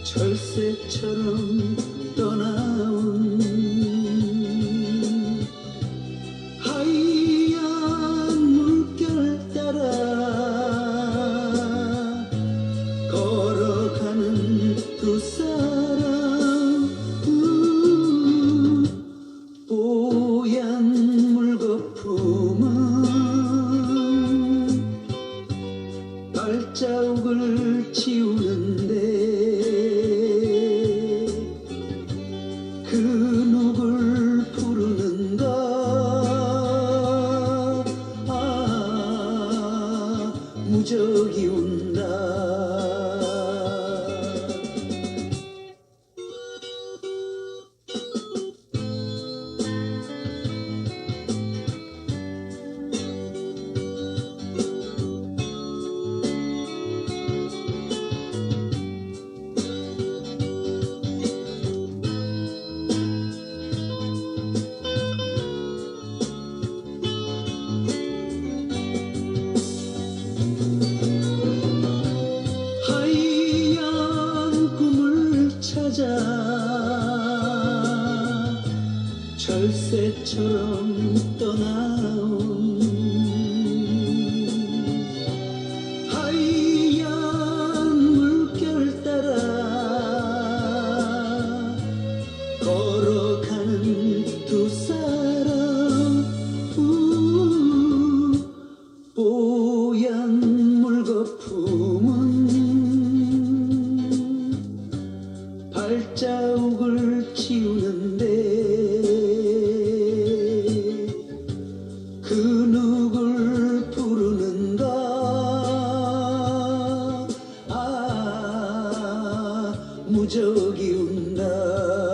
철새처럼 떠나온 하얀 물결 따라 걸어가는 두 사람 뽀얀 물거품은 발자국을 지우는데 그 누굴 부르는가 무적이 운다. 철새처럼 떠나온 하얀 물결 따라 걸어가는 두 사람 뽀얀 물거품은 발자국을 지우는데 그 누굴 부르는가 무적이 운다.